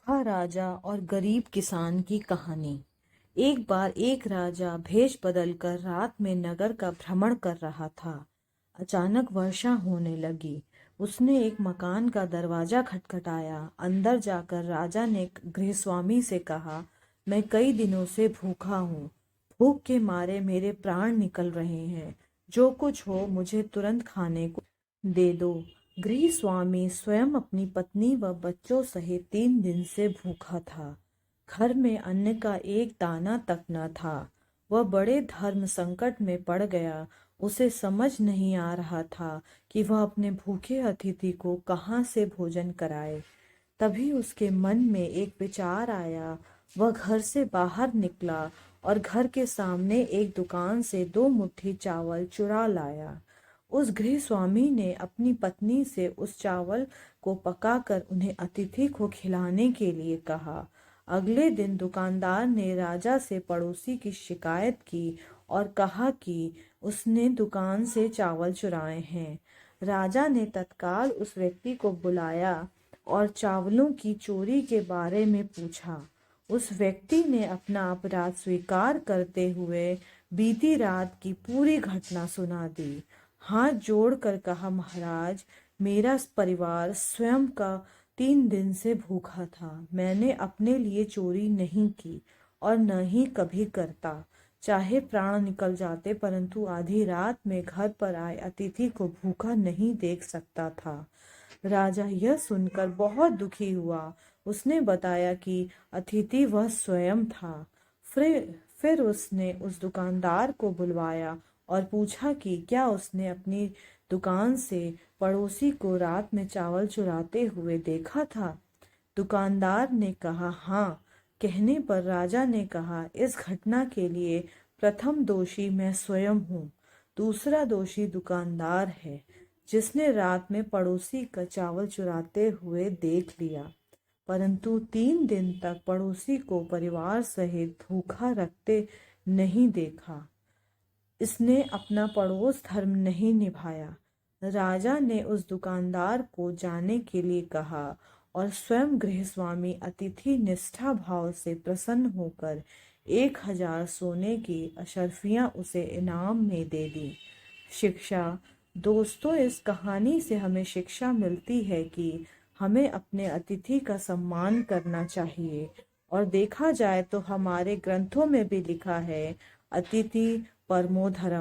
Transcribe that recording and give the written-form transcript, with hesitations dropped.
भूखा राजा और गरीब किसान की कहानी। एक बार एक राजा भेष बदलकर रात में नगर का भ्रमण कर रहा था। अचानक वर्षा होने लगी। उसने एक मकान का दरवाजा खटखटाया। अंदर जाकर राजा ने गृहस्वामी से कहा, मैं कई दिनों से भूखा हूँ। भूख के मारे मेरे प्राण निकल रहे हैं। जो कुछ हो मुझे तुरंत खाने को दे दो। गृहस्वामी स्वयं अपनी पत्नी व बच्चों सहित 3 दिन से भूखा था। घर में अन्न का एक दाना तक न था। वह बड़े धर्म संकट में पड़ गया। उसे समझ नहीं आ रहा था कि वह अपने भूखे अतिथि को कहाँ से भोजन कराए। तभी उसके मन में एक विचार आया। वह घर से बाहर निकला और घर के सामने एक दुकान से 2 मुट्ठी चावल चुरा लाया। उस गृहस्वामी ने अपनी पत्नी से उस चावल को पकाकर उन्हें अतिथि को खिलाने के लिए कहा। अगले दिन दुकानदार ने राजा से पड़ोसी की शिकायत की और कहा कि उसने दुकान से चावल चुराए हैं। राजा ने तत्काल उस व्यक्ति को बुलाया और चावलों की चोरी के बारे में पूछा। उस व्यक्ति ने अपना अपराध स्वीकार करते हुए बीती रात की पूरी घटना सुना दी। हाथ जोड़कर कहा, महाराज, मेरा परिवार स्वयं का 3 दिन से भूखा था। मैंने अपने लिए चोरी नहीं की और न ही कभी करता। चाहे प्राण निकल जाते, परंतु आधी रात में घर पर आए अतिथि को भूखा नहीं देख सकता था। राजा यह सुनकर बहुत दुखी हुआ। उसने बताया कि अतिथि वह स्वयं था। फिर उसने उस दुकानदार को बुलवाया और पूछा कि क्या उसने अपनी दुकान से पड़ोसी को रात में चावल चुराते हुए देखा था। दुकानदार ने कहा, हाँ। कहने पर राजा ने कहा, इस घटना के लिए प्रथम दोषी मैं स्वयं हूँ। दूसरा दोषी दुकानदार है, जिसने रात में पड़ोसी का चावल चुराते हुए देख लिया, परंतु 3 दिन तक पड़ोसी को परिवार सहित भूखा रखते नहीं देखा। इसने अपना पड़ोस धर्म नहीं निभाया। राजा ने उस दुकानदार को जाने के लिए कहा और स्वयं गृहस्वामी अतिथि निष्ठा भाव से प्रसन्न होकर 1000 सोने की अशर्फियां उसे इनाम में दे दी। शिक्षा। दोस्तों, इस कहानी से हमें शिक्षा मिलती है कि हमें अपने अतिथि का सम्मान करना चाहिए। और देखा जाए तो हमारे ग्रंथों में भी लिखा है, अतिथि परमो धर्म।